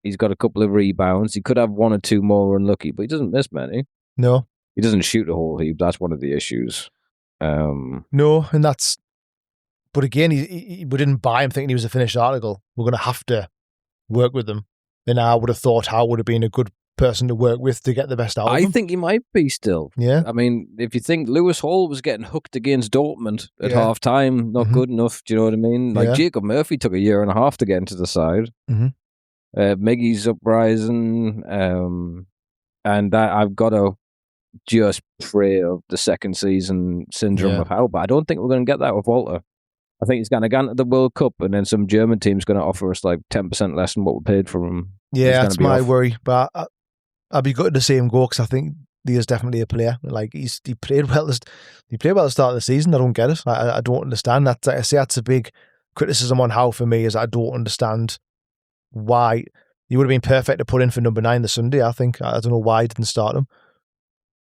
He's got a couple of rebounds. He could have 1 or 2 more unlucky, but he doesn't miss many. No. He doesn't shoot a whole heap. That's one of the issues. No, and that's... But again, we didn't buy him thinking he was a finished article. We're going to have to work with him. And I would have thought Howe would have been a good person to work with to get the best out of him. I think he might be still. Yeah. I mean, if you think Lewis Hall was getting hooked against Dortmund at half time, not good enough, do you know what I mean? Like, Jacob Murphy took a year and a half to get into the side. Miggy's uprising. And I've got to just pray of the second season syndrome of Howe, but I don't think we're going to get that with Walter. I think he's going to go into the World Cup, and then some German team's going to offer us like 10% less than what we paid for him. Yeah, that's my worry. But I'd be good to see him go because I think he is definitely a player. Like he played well. He played well at the start of the season. I don't get it. I don't understand that. I say that's a big criticism on Howe for me. Is I don't understand why he would have been perfect to put in for number 9 the Sunday. I think I don't know why he didn't start him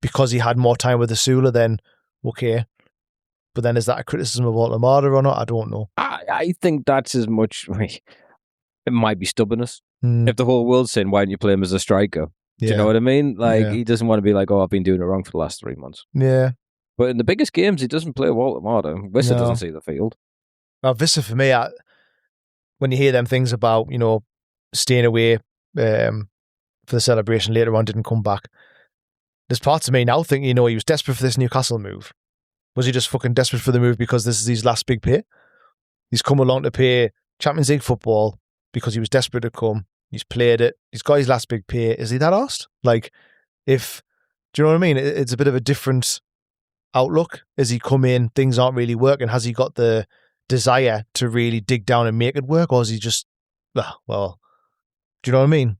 because he had more time with the Sula. Then okay. But then is that a criticism of Walter Marder or not? I don't know. I think that's as much. It might be stubbornness. If the whole world's saying, why don't you play him as a striker? Do you know what I mean? Like, he doesn't want to be like, oh, I've been doing it wrong for the last 3 months. Yeah. But in the biggest games, he doesn't play Walter Marder. Visser doesn't see the field. Well, Visser, for me, when you hear them things about, staying away for the celebration later on, didn't come back, there's parts of me now thinking, he was desperate for this Newcastle move. Was he just fucking desperate for the move because this is his last big pay? He's come along to play Champions League football because he was desperate to come. He's played it. He's got his last big pay. Is he that arsed? Like, do you know what I mean? It's a bit of a different outlook. As he come in, things aren't really working. Has he got the desire to really dig down and make it work? Or is he just, well, do you know what I mean?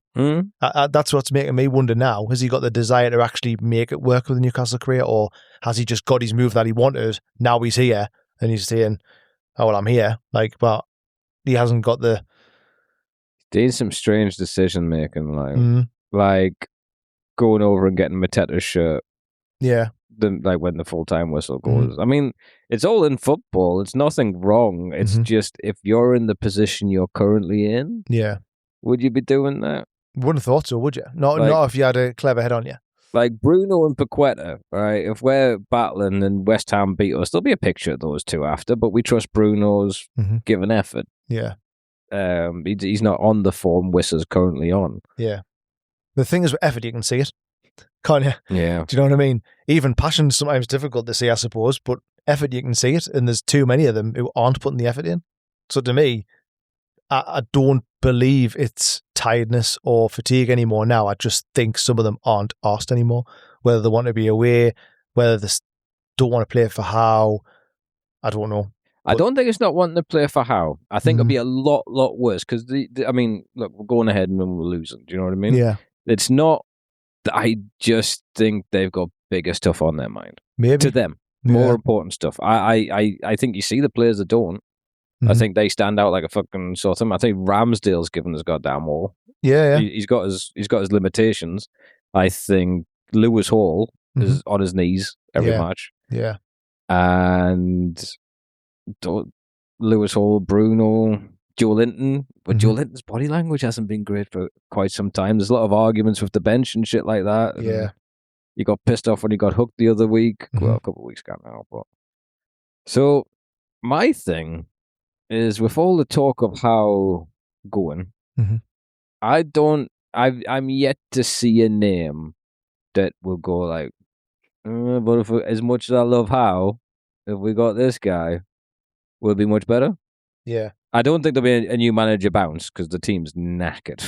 That's what's making me wonder now. Has he got the desire to actually make it work with the Newcastle career? Or has he just got his move that he wanted? Now he's here and he's saying, oh, well, I'm here. Like, but he hasn't got the... There's some strange decision making, like going over and getting Mateta's shirt. Yeah. Like when the full-time whistle goes. I mean, it's all in football. It's nothing wrong. It's just if you're in the position you're currently in, would you be doing that? Wouldn't have thought so, would you? Not if you had a clever head on you. Like Bruno and Paqueta, right? If we're battling and West Ham beat us, there'll be a picture of those two after, but we trust Bruno's given effort. Yeah. He's not on the form Wissa's currently on. Yeah. The thing is with effort, you can see it. Can't you? Yeah. Do you know what I mean? Even passion's sometimes difficult to see, I suppose, but effort, you can see it, and there's too many of them who aren't putting the effort in. So to me, I don't believe it's tiredness or fatigue anymore now. I just think some of them aren't asked anymore, whether they want to be away, whether they don't want to play for Howe. I don't know. I don't think it's not wanting to play for Howe. I think it'll be a lot worse because, I mean, look, we're going ahead and then we're losing. Do you know what I mean? Yeah. It's not that I just think they've got bigger stuff on their mind. Maybe. To them. More important stuff. I think you see the players that don't. I think they stand out like a fucking sore thumb. I think Ramsdale's given his goddamn all. Yeah. He's got his limitations. I think Lewis Hall is on his knees every match. Yeah. And Lewis Hall, Bruno, Joe Linton. But Joe Linton's body language hasn't been great for quite some time. There's a lot of arguments with the bench and shit like that. And yeah. He got pissed off when he got hooked the other week. Well, a couple of weeks ago now. But so my thing is with all the talk of how going, I'm yet to see a name that will go like, but if as much as I love Howe, if we got this guy, will it be much better? Yeah. I don't think there'll be a new manager bounce because the team's knackered.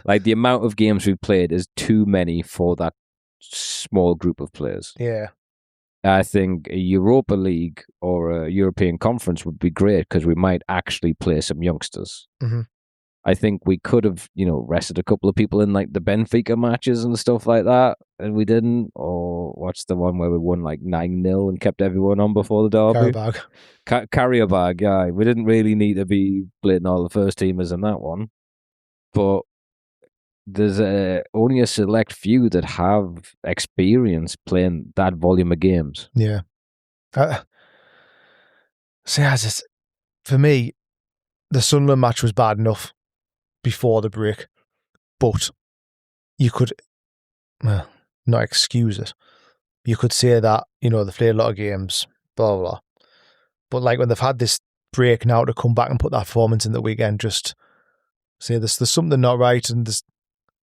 Like the amount of games we've played is too many for that small group of players. Yeah. I think a Europa League or a European Conference would be great because we might actually play some youngsters. I think we could have, rested a couple of people in like the Benfica matches and stuff like that, and we didn't. Or what's the one where we won like 9-0 and kept everyone on before the derby? Karabag, yeah. We didn't really need to be playing all the first teamers in that one. But there's only a select few that have experience playing that volume of games. Yeah. For me, the Sunderland match was bad enough before the break, but you could not excuse it. You could say that, they played a lot of games, blah, blah, blah. But like when they've had this break now to come back and put that performance in the weekend, just say there's something not right and there's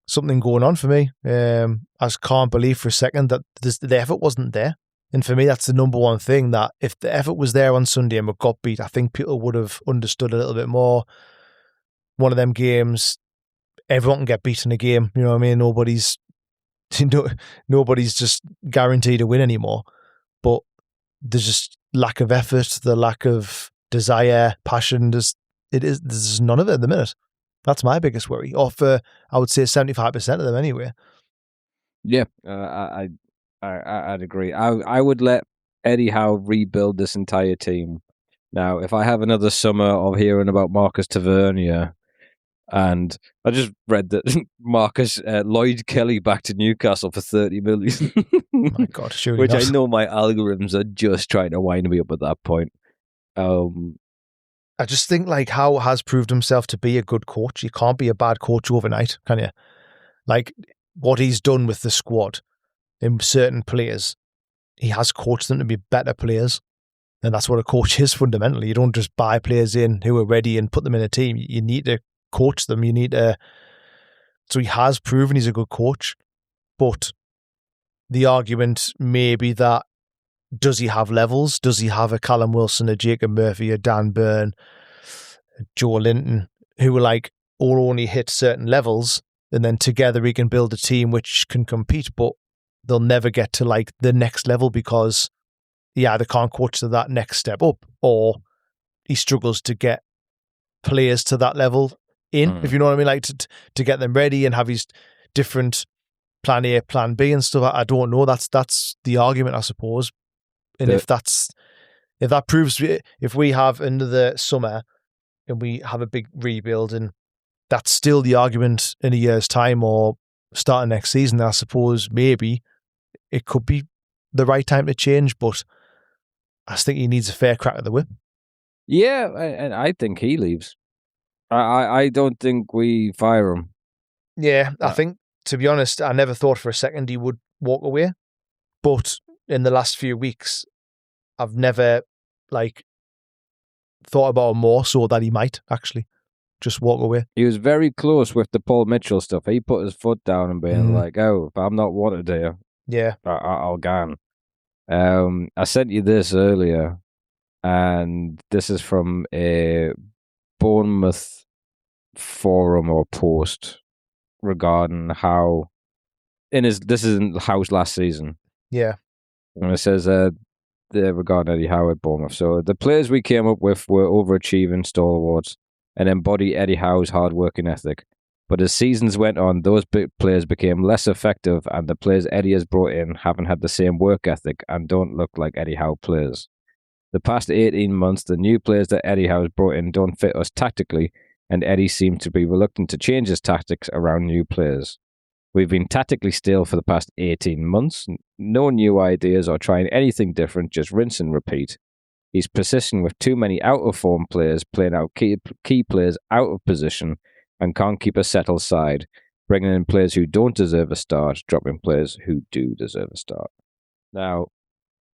something going on for me. I just can't believe for a second that the effort wasn't there. And for me, that's the number one thing, that if the effort was there on Sunday and we got beat, I think people would have understood a little bit more. One of them games, everyone can get beat in a game. You know what I mean? Nobody's nobody's just guaranteed to win anymore. But there's just lack of effort, the lack of desire, passion. There's none of it at the minute. That's my biggest worry. Or for, I would say, 75% of them anyway. Yeah, I'd agree. I would let Eddie Howe rebuild this entire team. Now, if I have another summer of hearing about Marcus Tavernier, and I just read that Marcus Lloyd Kelly back to Newcastle for 30 million. My God, surely which not. I know my algorithms are just trying to wind me up at that point. I just think like Howe has proved himself to be a good coach. You can't be a bad coach overnight, can you? Like what he's done with the squad in certain players, he has coached them to be better players. And that's what a coach is fundamentally. You don't just buy players in who are ready and put them in a team. You need to coach them. You need to. So he has proven he's a good coach. But the argument may be that, does he have levels? Does he have a Callum Wilson, a Jacob Murphy, a Dan Byrne, a Joe Linton, who are like all only hit certain levels, and then together he can build a team which can compete, but they'll never get to like the next level because he either can't coach to that next step up, or he struggles to get players to that level in, if you know what I mean, like to get them ready and have his different plan A, plan B and stuff. I don't know. That's the argument, I suppose. And if that proves, if we have another summer and we have a big rebuild, and that's still the argument in a year's time or starting next season, I suppose maybe it could be the right time to change. But I just think he needs a fair crack at the whip. Yeah, and I think he leaves. I don't think we fire him. Yeah, I think, to be honest, I never thought for a second he would walk away. But in the last few weeks, I've never thought about him more so that he might actually just walk away. He was very close with the Paul Mitchell stuff. He put his foot down and being like, "Oh, if I'm not wanted here, yeah, I'll go." I sent you this earlier, and this is from a Bournemouth forum or post regarding how this is in Howe's last season. Yeah, and it says regarding Eddie Howe at Bournemouth. So the players we came up with were overachieving stalwarts and embody Eddie Howe's hard-working ethic. But as seasons went on, those players became less effective, and the players Eddie has brought in haven't had the same work ethic and don't look like Eddie Howe players. The past 18 months, the new players that Eddie Howe has brought in don't fit us tactically, and Eddie seems to be reluctant to change his tactics around new players. We've been tactically still for the past 18 months. No new ideas or trying anything different, just rinse and repeat. He's persisting with too many out-of-form players, playing out key players out of position, and can't keep a settled side, bringing in players who don't deserve a start, dropping players who do deserve a start. Now,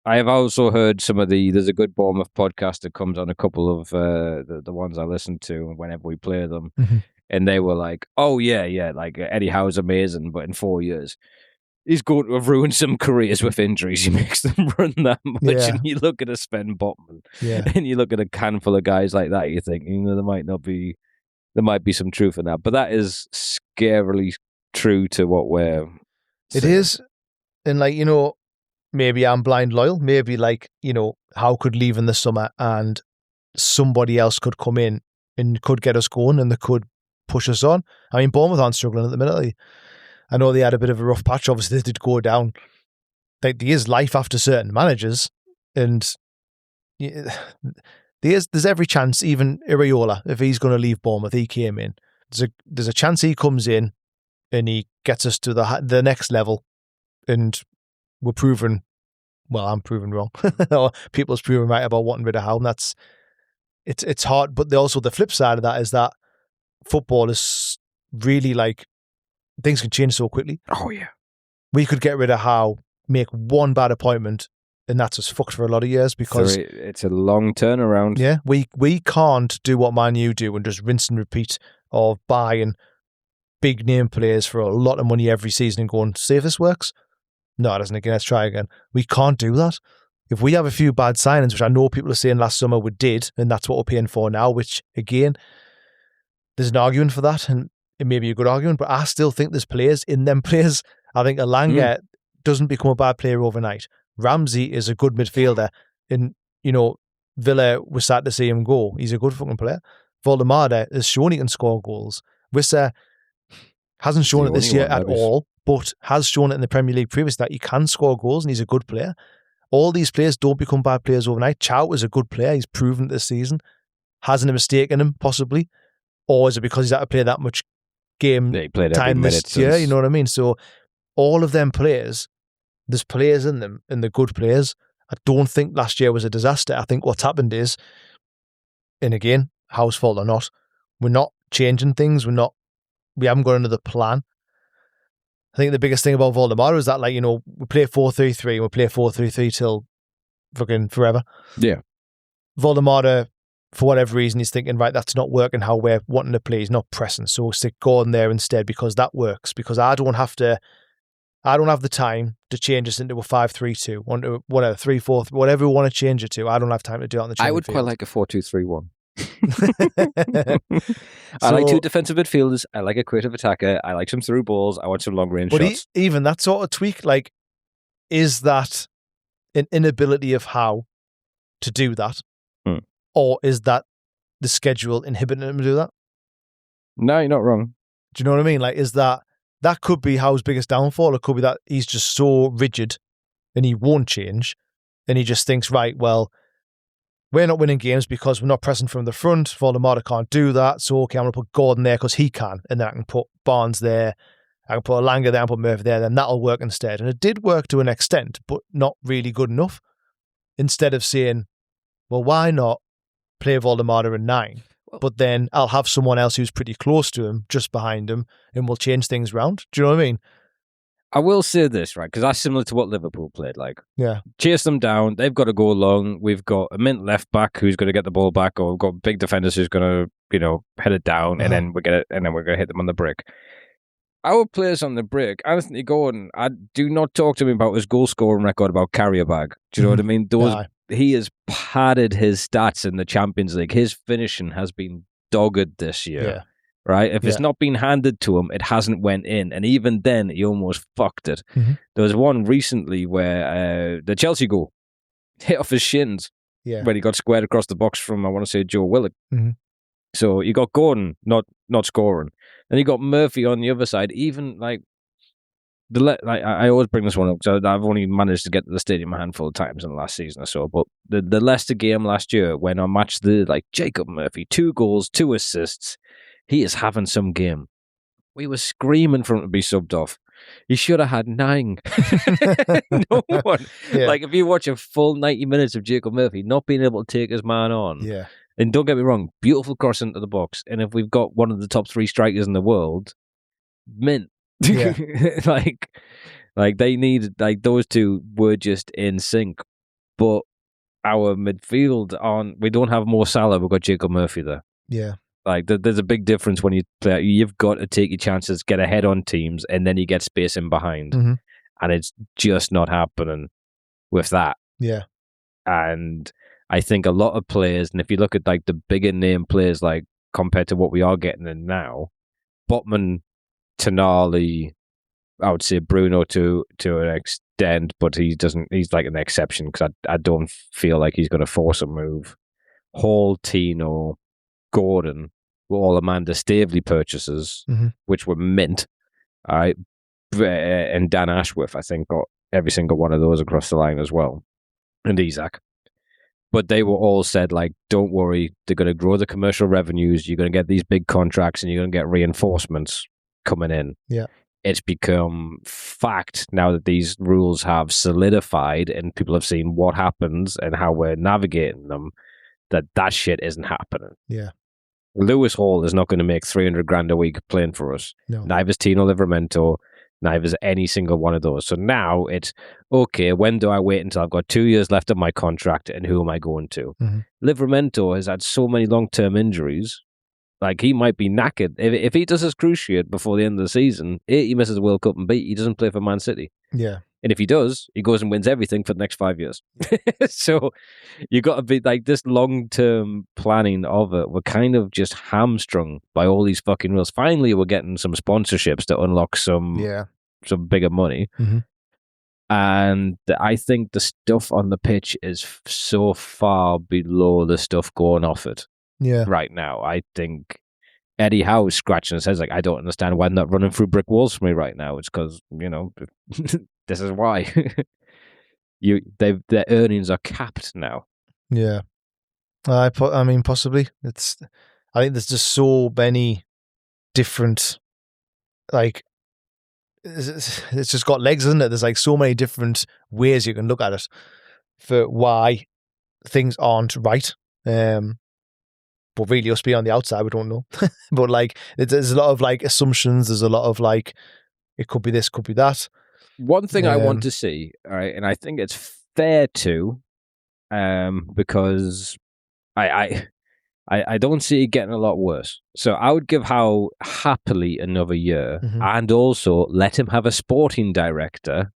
I have also heard there's a good Bournemouth podcast that comes on a couple of the ones I listen to whenever we play them. Mm-hmm. And they were like, oh, yeah, like Eddie Howe's amazing, but in 4 years, he's going to have ruined some careers with injuries. He makes them run that much. Yeah. And you look at a Sven Botman, yeah, and you look at a handful of guys like that, you think, there might be some truth in that. But that is scarily true to what we're it saying. is. And maybe I'm blind loyal. Maybe Howe could leave in the summer and somebody else could come in and could get us going and they could push us on. I mean, Bournemouth aren't struggling at the minute. I know they had a bit of a rough patch. Obviously, they did go down. There is life after certain managers, and there's every chance. Even Iraola, if he's going to leave Bournemouth, he came in. There's a chance he comes in and he gets us to the next level, and we're proven. Well, I'm proven wrong, or people's proven right about wanting rid of Howe. And it's hard. But also the flip side of that is that football is really things can change so quickly. Oh yeah, we could get rid of Howe, make one bad appointment, and that's us fucked for a lot of years because it's a long turnaround. Yeah, we can't do what Man U do and just rinse and repeat of buying big name players for a lot of money every season and going, see if this works. No, it doesn't. Again, let's try again. We can't do that. If we have a few bad signings, which I know people are saying last summer we did, and that's what we're paying for now, which again, there's an argument for that, and it may be a good argument, but I still think there's players in them players. I think Elanga doesn't become a bad player overnight. Ramsey is a good midfielder. And, Villa was sad to see him go. He's a good fucking player. Voldemade has shown he can score goals. Wissa hasn't shown it this year at all, but has shown it in the Premier League previous that he can score goals and he's a good player. All these players don't become bad players overnight. Chow is a good player. He's proven it this season. Hasn't a mistake in him, possibly? Or is it because he's had to play that much game time this year? You know what I mean? So all of them players, there's players in them, and the good players. I don't think last year was a disaster. I think what's happened is, and again, house fault or not, we're not changing things. We haven't got another plan. I think the biggest thing about Voldemar is that, we play 4-3-3 and we play 4-3-3 till fucking forever. Yeah. Voldemar, for whatever reason, he's thinking, right, that's not working how we're wanting to play. He's not pressing. So we'll stick Gordon there instead because that works. Because I don't have the time to change us into a 5-3-2, onto whatever, 3-4, whatever we want to change it to. I don't have time to do it on the training I would field. quite like a 4-2-3-1. I like two defensive midfielders. I like a creative attacker. I like some through balls. I want some long range shots. Even that sort of tweak, is that an inability of how to do that? Or is that the schedule inhibiting him to do that? No, you're not wrong. Do you know what I mean? Is that could be Howe's biggest downfall? It could be that he's just so rigid and he won't change. And he just thinks, right, well, we're not winning games because we're not pressing from the front. Voldemar can't do that. So, okay, I'm going to put Gordon there because he can. And then I can put Barnes there. I can put Elanga there and put Murphy there. Then that'll work instead. And it did work to an extent, but not really good enough. Instead of saying, well, why not play Voldemar in 9? But then I'll have someone else who's pretty close to him, just behind him, and we'll change things around. Do you know what I mean? I will say this, right? Because that's similar to what Liverpool played like. Yeah. Chase them down. They've got to go long. We've got a mint left back who's going to get the ball back, or we've got big defenders who's going to, head it down, and then we're going to hit them on the break. Our players on the break, Anthony Gordon, I do not talk to me about his goal scoring record about carrier bag. Do you know what I mean? He has padded his stats in the Champions League. His finishing has been dogged this year. Yeah. Right? If it's not been handed to him, it hasn't went in. And even then, he almost fucked it. Mm-hmm. There was one recently where the Chelsea goal hit off his shins when he got squared across the box from, I want to say, Joe Willock. Mm-hmm. So you got Gordon not scoring. Then you got Murphy on the other side. Even I always bring this one up because I've only managed to get to the stadium a handful of times in the last season or so. But the Leicester game last year, when I matched Jacob Murphy, 2 goals, 2 assists, he is having some game. We were screaming for him to be subbed off. He should have had 9. No one. Yeah. If you watch a full 90 minutes of Jacob Murphy not being able to take his man on, and don't get me wrong, beautiful cross into the box. And if we've got one of the top 3 strikers in the world, mint. Yeah. They needed, those two were just in sync. But our midfield we don't have Mo Salah, we've got Jacob Murphy there. Yeah. There's a big difference when you play. You've got to take your chances, get ahead on teams, and then you get space in behind. Mm-hmm. And it's just not happening with that. Yeah. And I think a lot of players, and if you look at the bigger name players, compared to what we are getting in now, Botman, Tonali, I would say Bruno to an extent, but he's an exception because I don't feel like he's going to force a move. Hall, Tino, Gordon were all Amanda Staveley purchases, which were mint. All right. And Dan Ashworth, I think, got every single one of those across the line as well. And Isaac. But they were all said, don't worry, they're going to grow the commercial revenues, you're going to get these big contracts, and you're going to get reinforcements coming in. Yeah. It's become fact now that these rules have solidified and people have seen what happens and how we're navigating them, that shit isn't happening. Yeah. Lewis Hall is not going to make 300 grand a week playing for us. No. Neither is Tino Livramento. Neither is any single one of those. So now it's, okay, when do I wait until I've got 2 years left of my contract and who am I going to? Mm-hmm. Livramento has had so many long-term injuries. He might be knackered. If he does his cruciate before the end of the season, he misses the World Cup and he doesn't play for Man City. Yeah. And if he does, he goes and wins everything for the next 5 years. So you got to be this long-term planning of it. We're kind of just hamstrung by all these fucking rules. Finally, we're getting some sponsorships to unlock some some bigger money. Mm-hmm. And I think the stuff on the pitch is so far below the stuff going off it right now. I think Eddie Howe's scratching his head like, I don't understand why they're not running through brick walls for me right now. It's because, this is why. Their earnings are capped now. Yeah. I mean, possibly. I think there's just so many different, like, it's just got legs, isn't it? There's like so many different ways you can look at it for why things aren't right. But really, us being on the outside, we don't know. But like, there's a lot of like assumptions. There's a lot of like, it could be this, could be that. One thing I want to see, all right, and I think it's fair to, because I don't see it getting a lot worse. So I would give Howe happily another year, and also let him have a sporting director,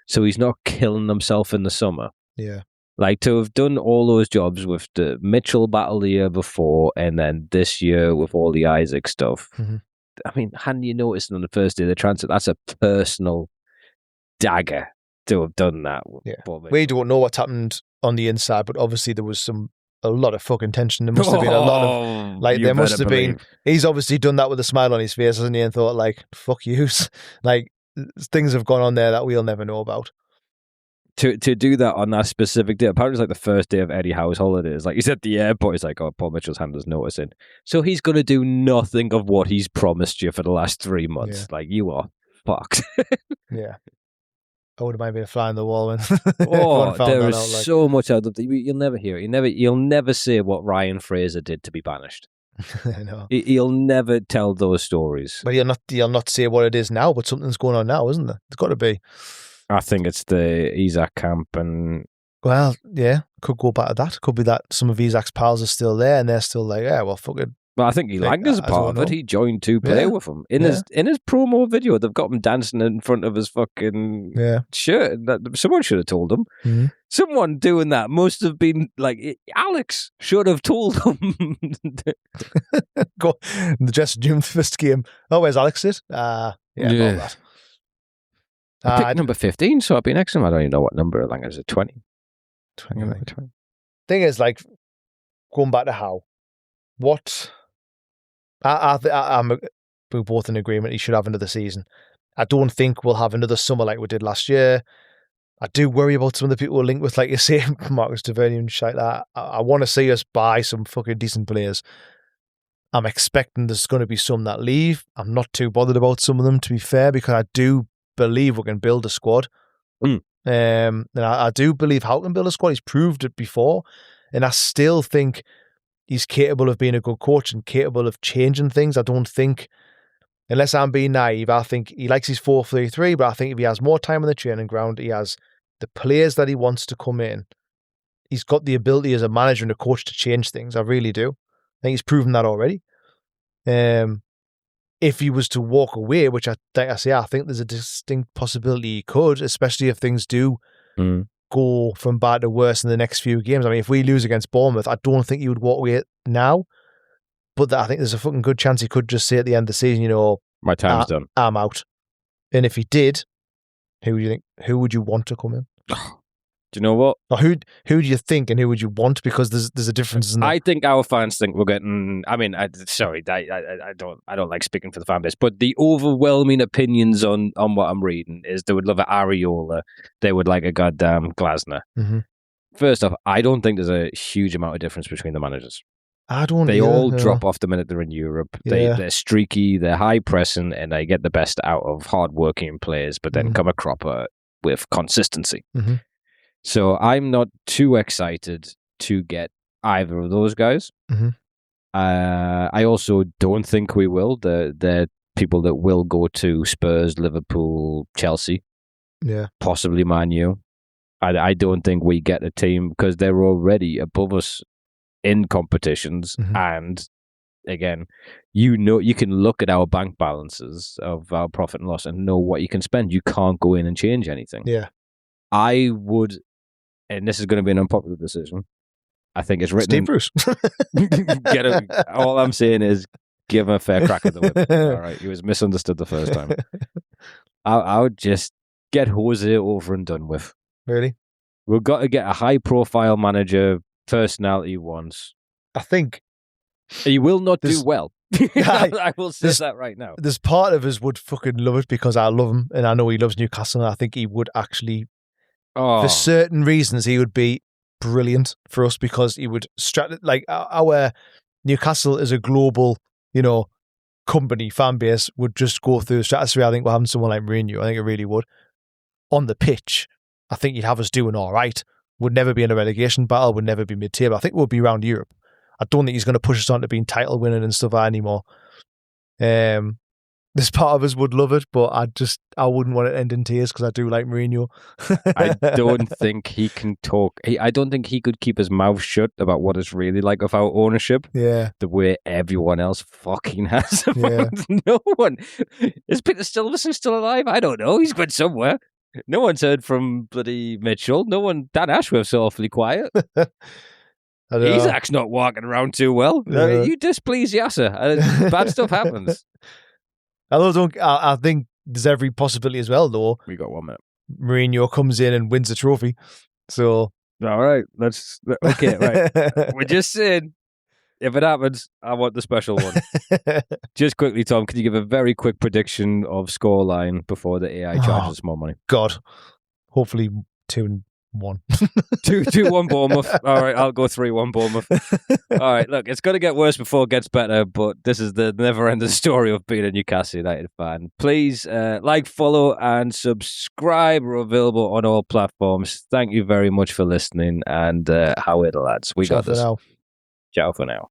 so he's not killing himself in the summer. Yeah. Like, to have done all those jobs with the Mitchell battle the year before, and then this year with all the Isaac stuff. I mean, hadn't you noticed on the first day of the transfer, that's a personal dagger to have done that. Yeah. We don't know what's happened on the inside, but obviously there was a lot of fucking tension. There must have been a lot of, like, there must have been, he's obviously done that with a smile on his face, hasn't he? And thought, like, fuck you. Like, things have gone on there that we'll never know about. To do that on that specific day, apparently it's like the first day of Eddie Howe's holidays. Like, he's at the airport, he's like, oh, Paul Mitchell's hand us notice in. So he's going to do nothing of what he's promised you for the last 3 months. Yeah. Like, you are fucked. Yeah. I would have minded being a fly on the wall when there is so much out of you'll never hear it. You'll never say what Ryan Fraser did to be banished. No. He'll never tell those stories. But you'll not say what it is now, but something's going on now, isn't there? It's got to be. I think it's the Isaac camp, and well, yeah, could go back to that. Could be that some of Isaac's pals are still there, and they're still like, yeah, well, fuck it. Well, I think Elanga's part of it. He joined to play with him in his promo video. They've got him dancing in front of his fucking shirt. Someone should have told him. Mm-hmm. Someone doing that must have been like Alex should have told him. Go the dressing room first game. Oh, where's Alex? About that. I picked number 15, so I'd be next to him. I don't even know what number Elanga is. 20. 20. Thing is, like, going back to Howe, what we're both in agreement he should have another season. I don't think we'll have another summer like we did last year. I do worry about some of the people we're linked with, like you say, Marcus Tavernier and shit like that. I want to see us buy some fucking decent players. I'm expecting there's going to be some that leave. I'm not too bothered about some of them, to be fair, because I do believe we can build a squad. And I do believe Howe can build a squad. He's proved it before. And I still think he's capable of being a good coach and capable of changing things. I don't think, unless I'm being naive, I think he likes his 4-3-3, but I think if he has more time on the training ground, he has the players that he wants to come in, he's got the ability as a manager and a coach to change things. I really do. I think he's proven that already. If he was to walk away, which I think there's a distinct possibility he could, especially if things do go from bad to worse in the next few games. I mean, if we lose against Bournemouth, I don't think he would walk away now. But I think there's a fucking good chance he could just say at the end of the season, my time's done. I'm out. And if he did, who would you want to come in? Do you know what? Or who do you think and who would you want? Because there's a difference, isn't there? I think our fans think we're getting. I mean, I don't like speaking for the fan base, but the overwhelming opinions on what I'm reading is they would love an Areola, they would like a goddamn Glasner. Mm-hmm. First off, I don't think there's a huge amount of difference between the managers. They all drop off the minute they're in Europe. They're streaky, they're high pressing, and they get the best out of hard-working players, but then come a cropper with consistency. Mm-hmm. So I'm not too excited to get either of those guys. Mm-hmm. I also don't think we will. They're people that will go to Spurs, Liverpool, Chelsea, possibly Man U. I don't think we get a team because they're already above us in competitions. Mm-hmm. And again, you can look at our bank balances of our profit and loss and know what you can spend. You can't go in and change anything. Yeah. I would, and this is going to be an unpopular decision, I think it's written. Steve Bruce. All I'm saying is give him a fair crack at the whip. All right. He was misunderstood the first time. I would just get Jose over and done with. Really? We've got to get a high-profile manager personality once. I think he will not do well. I will say that right now. There's part of us would fucking love it because I love him and I know he loves Newcastle and I think he would actually, for certain reasons, he would be brilliant for us because he would like our Newcastle is a global, company, fan base would just go through a stratosphere. I think we're having someone like Mourinho. I think it really would. On the pitch, I think he'd have us doing all right. Would never be in a relegation battle, would never be mid-table. I think we'll be around Europe. I don't think he's going to push us on to being title winning and stuff anymore. This part of us would love it, but I wouldn't want it to end in tears because I do like Mourinho. I don't think he can talk. I don't think he could keep his mouth shut about what it's really like of our ownership. Yeah. The way everyone else fucking has. Yeah. No one. Is Peter Stuyvesant still alive? I don't know. He's gone somewhere. No one's heard from bloody Mitchell. No one. Dan Ashworth's awfully quiet. Isaac's not walking around too well. Yeah. You displease Yasser. Bad stuff happens. Although I think there's every possibility as well, though. We got 1 minute. Mourinho comes in and wins the trophy. So. All right. Okay, right. We're just saying, if it happens, I want the special one. Just quickly, Tom, can you give a very quick prediction of scoreline before the AI charges us more money? God. Hopefully 2-1. 2-1 Bournemouth. All right, I'll go 3-1 Bournemouth. All right, look, it's going to get worse before it gets better, but this is the never-ending story of being a Newcastle United fan. Please like, follow, and subscribe. We're available on all platforms. Thank you very much for listening, and how it, lads. We got this. Now. Ciao for now.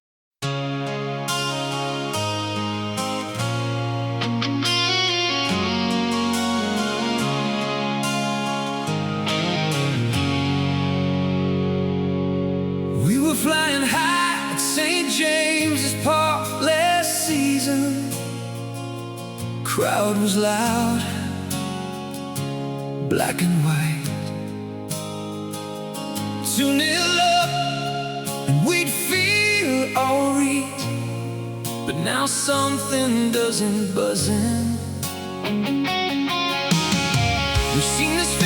Flying high at St. James's Park last season. Crowd was loud, black and white. 2-0 up and we'd feel alright. But now something doesn't buzz in. We've seen this